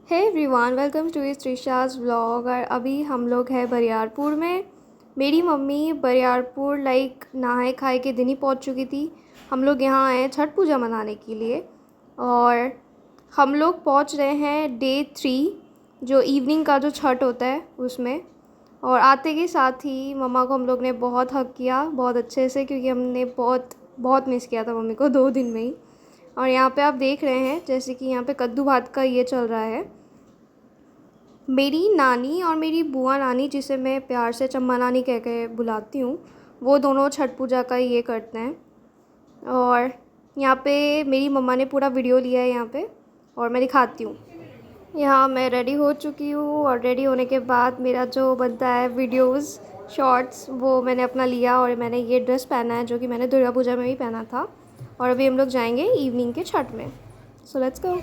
Hey everyone, welcome to Trisha's vlog. और अभी हम लोग हैं बरियारपुर में। मेरी मम्मी बरियारपुर नहाए खाए के दिन ही पहुंच चुकी थी। हम लोग यहाँ आए हैं छठ पूजा मनाने के लिए और हम लोग पहुंच रहे हैं डे 3 जो इवनिंग का जो छठ होता है उसमें। और आते के साथ ही मम्मा को हम लोग ने बहुत हग किया, बहुत अच्छे से, क्योंकि हमने बहुत बहुत मिस किया था मम्मी को 2 दिन में ही। और यहाँ पे आप देख रहे हैं जैसे कि यहाँ पे कद्दू भात का ये चल रहा है। मेरी नानी और मेरी बुआ नानी, जिसे मैं प्यार से चम्मा नानी कह के बुलाती हूँ, वो दोनों छठ पूजा का ये करते हैं। और यहाँ पे मेरी मम्मा ने पूरा वीडियो लिया है यहाँ पे, और मैं दिखाती हूँ। यहाँ मैं रेडी हो चुकी हूँ और रेडी होने के बाद मेरा जो बनता है वीडियोस शॉर्ट्स, वो मैंने अपना लिया और मैंने ये ड्रेस पहना है जो कि मैंने दुर्गा पूजा में भी पहना था। और अभी हम लोग जाएंगे इवनिंग के छठ में। So let's go.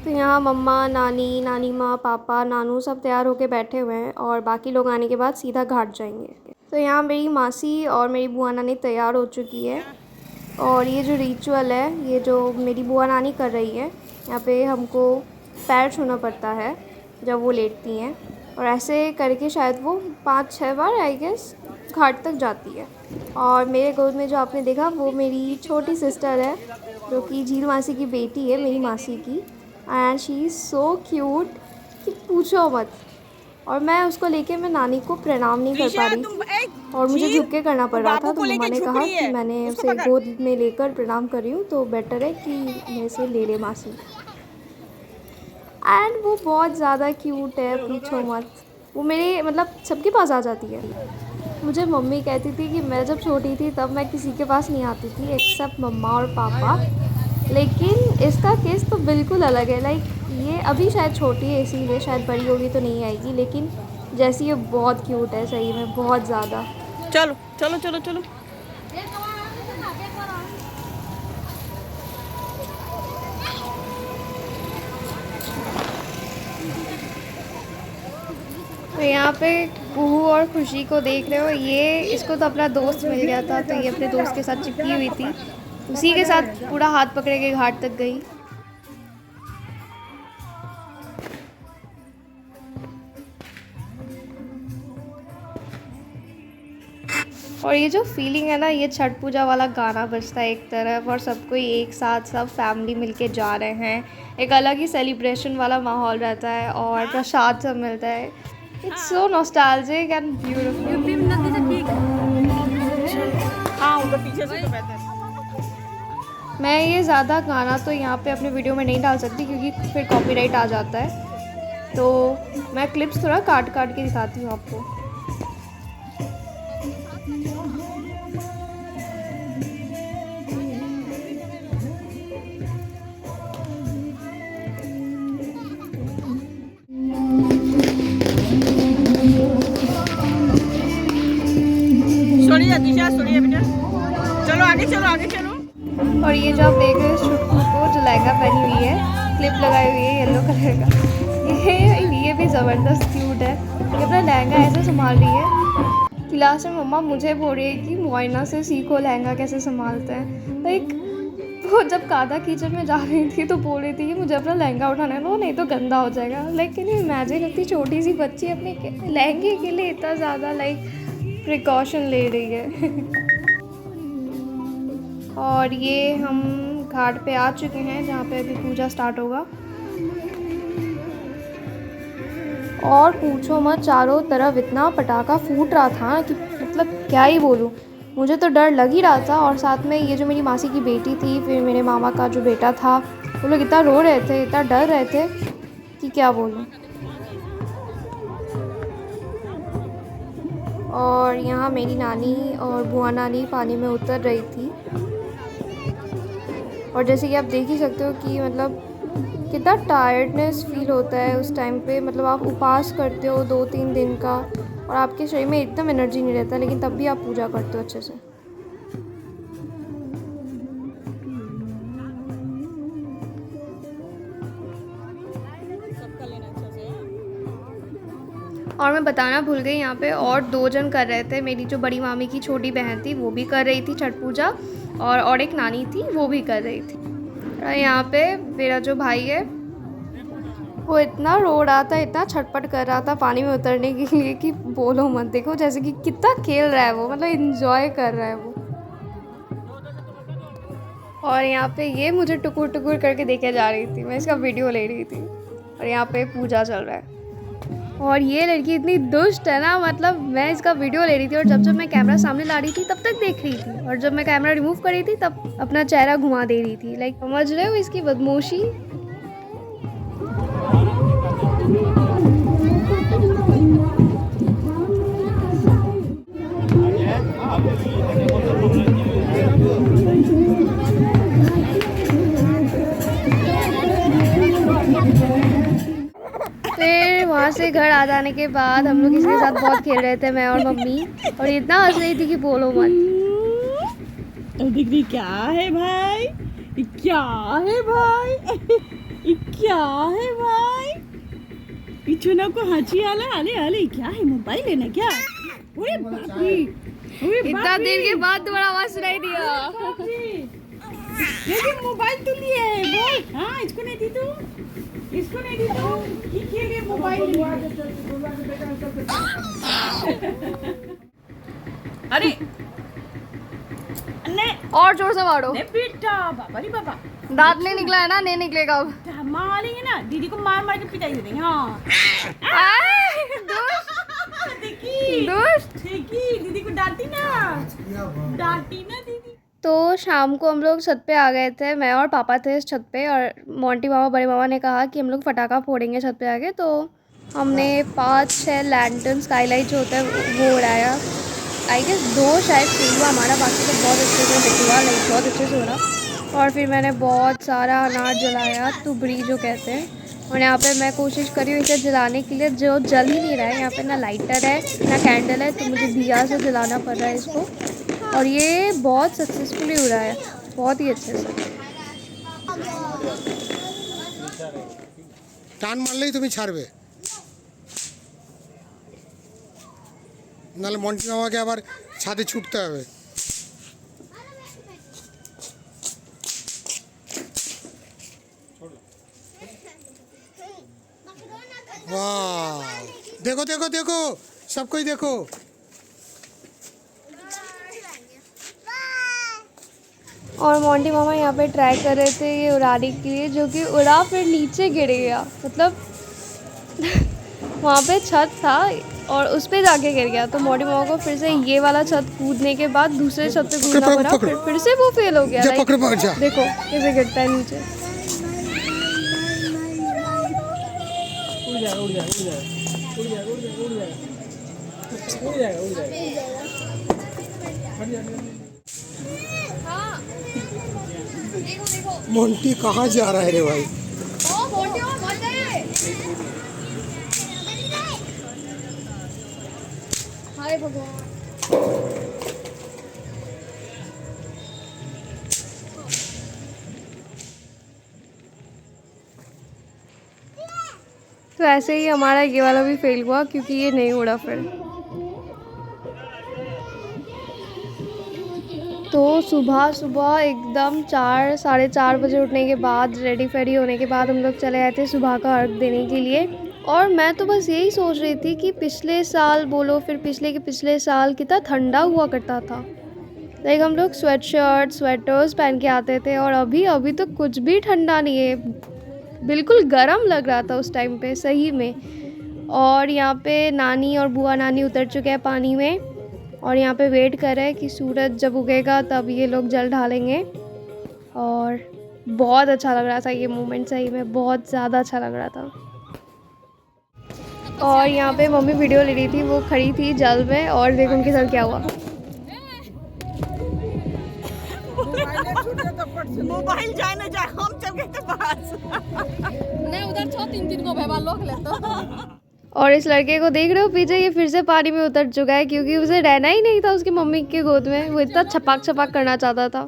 तो यहाँ मम्मा, नानी, नानी माँ, पापा, नानू सब तैयार होके बैठे हुए हैं और बाकी लोग आने के बाद सीधा घाट जाएंगे। तो यहाँ मेरी मासी और मेरी बुआ नानी तैयार हो चुकी है। और ये जो रिचुअल है, ये जो मेरी बुआ नानी कर रही है, यहाँ पे हमको पैर छूना पड़ता है जब वो लेटती हैं। और ऐसे करके शायद वो 5-6 बार आई गेस घाट तक जाती है। और मेरे गोद में जो आपने देखा वो मेरी छोटी सिस्टर है, जो कि झील मासी की बेटी है, मेरी मासी की। And she is so cute कि पूछो मत। और मैं उसको लेके मैं नानी को प्रणाम नहीं कर पा रही थी और मुझे झुक के करना पड़ रहा था। तो मम्मा ने कहा कि मैंने उसे गोद में लेकर प्रणाम कर रही हूँ, तो बेटर है कि मैं इसे ले ले मासी। एंड वो बहुत ज़्यादा क्यूट है, पूछो मत। वो मेरे मतलब सबके पास आ जाती है। मुझे मम्मी कहती थी कि मैं जब छोटी थी तब मैं किसी के पास नहीं आती थी एक्सेप्ट मम्मा और पापा। लेकिन इसका केस तो बिल्कुल अलग है। ये अभी शायद छोटी है इसीलिए, शायद बड़ी होगी तो नहीं आएगी, लेकिन जैसी ये बहुत क्यूट है सही में, बहुत ज़्यादा। चलो चलो चलो चलो। तो यहाँ पे कुहू और खुशी को देख रहे हो, ये इसको तो अपना दोस्त मिल गया था, तो ये अपने दोस्त के साथ चिपकी हुई थी, उसी के साथ पूरा हाथ पकड़े के घाट तक गई। और ये जो फीलिंग है ना, ये छठ पूजा वाला गाना बजता है एक तरफ और सबको एक साथ सब फैमिली मिलके जा रहे हैं, एक अलग ही सेलिब्रेशन वाला माहौल रहता है और प्रसाद सब मिलता है। It's so nostalgic and beautiful. हाँ, उधर पीछे से तो बेहतर। मैं ये ज़्यादा गाना तो यहाँ पे अपने वीडियो में नहीं डाल सकती क्योंकि फिर कॉपीराइट आ जाता है, तो मैं क्लिप्स थोड़ा काट काट के दिखाती हूँ आपको। दिशा सोनिया बेटा, चलो आगे चलो आगे चलो। और ये जो आप देख रहे हैं छुटकू को, जो लहंगा पहनी हुई है, क्लिप लगाई हुई है येलो कलर का, ये भी ज़बरदस्त क्यूट है। ये अपना लहंगा ऐसे संभाल रही है कि लास्ट में मम्मा मुझे बोल रही है कि मोइना से सीखो लहंगा कैसे संभालते हैं। वो जब कादा किचन में जा रही थी तो बोल रही थी कि मुझे अपना लहंगा उठाना है, नहीं तो गंदा हो जाएगा। लेकिन इमेजिन इतनी छोटी सी बच्ची अपने लहंगे के लिए इतना ज़्यादा प्रिकॉशन ले रही है। और ये हम घाट पे आ चुके हैं जहाँ पे अभी पूजा स्टार्ट होगा। और पूछो मत, चारों तरफ इतना पटाखा फूट रहा था कि मतलब क्या ही बोलूँ, मुझे तो डर लग ही रहा था। और साथ में ये जो मेरी मासी की बेटी थी, फिर मेरे मामा का जो बेटा था, वो लोग इतना रो रहे थे, इतना डर रहे थे कि क्या बोलूँ। और यहाँ मेरी नानी और बुआ नानी पानी में उतर रही थी। और जैसे कि आप देख ही सकते हो कि मतलब कितना टायर्डनेस फील होता है उस टाइम पे। मतलब आप उपवास करते हो 2-3 दिन का और आपके शरीर में एकदम एनर्जी नहीं रहता, लेकिन तब भी आप पूजा करते हो अच्छे से। और मैं बताना भूल गई, यहाँ पे और 2 जन कर रहे थे। मेरी जो बड़ी मामी की छोटी बहन थी वो भी कर रही थी छठ पूजा, और एक नानी थी वो भी कर रही थी। और यहाँ पे मेरा जो भाई है वो इतना रो रहा था, इतना छटपट कर रहा था पानी में उतरने के लिए कि बोलो मत। देखो जैसे कि कितना खेल रहा है वो, मतलब एंजॉय कर रहा है वो। और यहाँ पे ये मुझे टुकुर टुकुर करके देखे जा रही थी, मैं इसका वीडियो ले रही थी। और यहाँ पे पूजा चल रहा है और ये लड़की इतनी दुष्ट है ना, मतलब मैं इसका वीडियो ले रही थी और जब मैं कैमरा सामने ला रही थी तब तक देख रही थी, और जब मैं कैमरा रिमूव कर रही थी तब अपना चेहरा घुमा दे रही थी। लाइक समझ रहे हो इसकी बदमाशी। फिर वहाँ से घर आ जाने के बाद हम लोग इसके साथ बहुत खेल रहे थे, मैं और मम्मी, और इतना हंस रही थी कि बोलो मत। अब देख रही क्या है भाई, क्या है भाई, क्या है भाई, पीछे ना को हंसी आले आले आले, क्या है मोबाइल है ना क्या? अरे बाप रे, इतना देर के बाद तुम्हारा आवाज सुनाई दिया। लेकिन मोबाइल तो लिए है बोल। हाँ इसको नहीं दी तू, इसको नहीं दी तू, ये मोबाइल। अरे ने और जोर से मारो। ने बेटा, बाबा रे बाबा, दांत नहीं निकला है ना, नहीं निकलेगा अब। मारेंगे ना, दीदी को मार मार के पिटाई देंगे। हाँ दुष्ट देखी, दीदी को डांटी ना दीदी। तो शाम को हम लोग छत पे आ गए थे, मैं और पापा थे इस छत पे, और मोंटी मामा बड़े मामा ने कहा कि हम लोग फटाखा फोड़ेंगे छत पे आके। तो हमने 5-6 लैंटर्न स्काईलाइट जो होता है वो उड़ाया। आई गेस 2 शायद फेल हुआ हमारा, बाकी तो बहुत अच्छे से हिट हुआ, लाइक बहुत अच्छे से हो रहा। और फिर मैंने बहुत सारा अनार जलाया, तुबड़ी जो कहते हैं। और यहाँ पे मैं कोशिश कर रही हूँ इसे जलाने के लिए, जो जल ही नहीं रहा है। यहाँ पे ना लाइटर है ना कैंडल है, तो मुझे दिया से जलाना पड़ रहा है इसको। और ये बहुत सक्सेसफुली उड़ा है, बहुत ही अच्छे से। টান মারলেই তুমি ছাড়বে, নাহলে মন্টি মামাকে আবার ছাদে ছুটতে হবে। वाह, देखो देखो देखो, सब कोई देखो। और मोंटी मामा यहाँ पे ट्राई कर रहे थे ये उड़ाने के लिए, जो कि उड़ा फिर नीचे गिर गया। मतलब वहाँ पे छत था और उस पे जाके गिर गया। तो मोंटी मामा को फिर से ये वाला छत कूदने के बाद दूसरे छत पे कूदना पड़ा, फिर से वो फेल हो गया। देखो कैसे गिरता है नीचे। मोंटी कहाँ जा रहा है रे भाई? हाय भगवान। तो ऐसे ही हमारा ये वाला भी फेल हुआ, क्योंकि ये नहीं उड़ा फिर। तो सुबह एकदम 4-4:30 बजे उठने के बाद, रेडी फेडी होने के बाद हम लोग चले आए थे सुबह का अर्घ देने के लिए। और मैं तो बस यही सोच रही थी कि पिछले साल बोलो, फिर पिछले के पिछले साल कितना ठंडा हुआ करता था। लाइक हम लोग स्वेटर्स पहन के आते थे, और अभी तो कुछ भी ठंडा नहीं है, बिल्कुल गर्म लग रहा था उस टाइम पे सही में। और यहाँ पे नानी और बुआ नानी उतर चुके हैं पानी में, और यहाँ पे वेट कर रहे हैं कि सूरज जब उगेगा तब ये लोग जल ढालेंगे। और बहुत अच्छा लग रहा था ये मोमेंट, सही में बहुत ज़्यादा अच्छा लग रहा था। और यहाँ पे मम्मी वीडियो ले रही थी, वो खड़ी थी जल में, और देखो उनके साथ क्या हुआ। मोबाइल जाए ना जाए, हम चल गए थे पास। नहीं उधर 3 को भेवा लोग लेते। और इस लड़के को देख रहे हो पीछे, ये फिर से पानी में उतर चुका है, क्योंकि उसे रहना ही नहीं था उसकी मम्मी के गोद में। वो इतना छपाक करना चाहता था।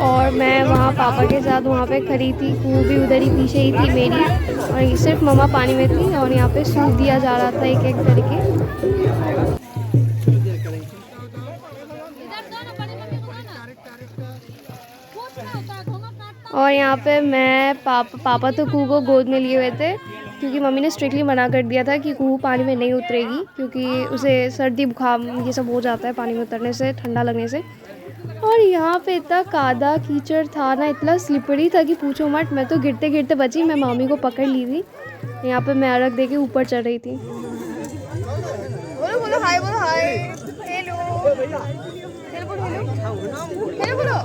और मैं वहाँ पापा के साथ वहाँ पे खड़ी थी, वो भी उधर ही पीछे ही थी मेरी, और सिर्फ मम्मा पानी में थी। और यहाँ पे सूख दिया जा रहा था एक एक करके। और यहाँ पे मैं पापा तो कुहू को गोद में लिए हुए थे क्योंकि मम्मी ने स्ट्रिक्टली मना कर दिया था कि कुहू पानी में नहीं उतरेगी क्योंकि उसे सर्दी बुखार ये सब हो जाता है पानी में उतरने से, ठंडा लगने से। और यहाँ पे इतना कादा कीचड़ था ना, इतना स्लिपरी था कि पूछो मत। मैं तो गिरते गिरते बची, मैं मम्मी को पकड़ ली थी। यहाँ पे मैं अर्घ दे के ऊपर चढ़ रही थी। बोलो बोलो हाय, बोलो हाय, हेलो हेलो बोलो।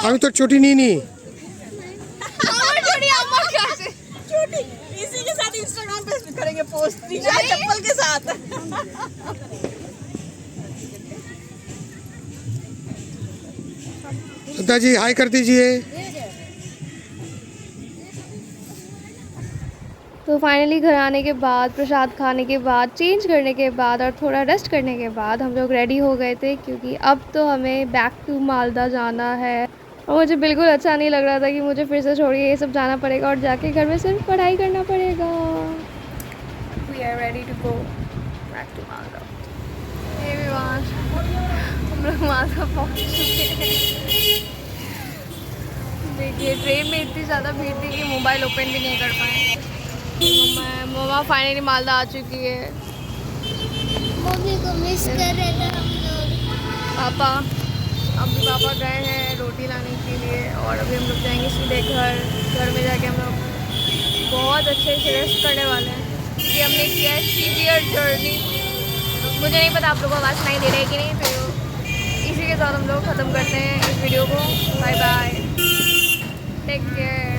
আমি তোর চটি নিয়ে নি। छोटी इसी के साथ इंस्टाग्राम पे करेंगे पोस्ट, चप्पल के साथ। श्रद्धा जी हाय कर दीजिए। तो फाइनली घर आने के बाद, प्रसाद खाने के बाद, चेंज करने के बाद और थोड़ा रेस्ट करने के बाद हम लोग रेडी हो गए थे क्योंकि अब तो हमें बैक टू मालदा जाना है। और मुझे बिल्कुल अच्छा नहीं लग रहा था कि मुझे फिर से छोड़ के ये सब जाना पड़ेगा और जाके घर में सिर्फ पढ़ाई करना पड़ेगा। We are ready to go back to Malda. Hey Vivaan, हम लोग मालदा पहुँच चुके हैं। देखिए ट्रेन में इतनी ज़्यादा भीड़ थी कि मोबाइल ओपन भी नहीं कर पाए। मम्मा फाइनली मालदा आ चुकी है। मम्मी को मिस कर रहे थे हम लोग। पापा अभी पापा गए हैं रोटी लाने के लिए और अभी हम लोग जाएंगे सीधे घर में जाके हम लोग बहुत अच्छे से रेस्ट करने वाले हैं क्योंकि हमने किया है सीवियर जर्नी। मुझे नहीं पता आप लोगों को आवाज़ नहीं दे रही है कि नहीं, तो इसी के साथ हम लोग ख़त्म करते हैं इस वीडियो को। Bye bye, take care.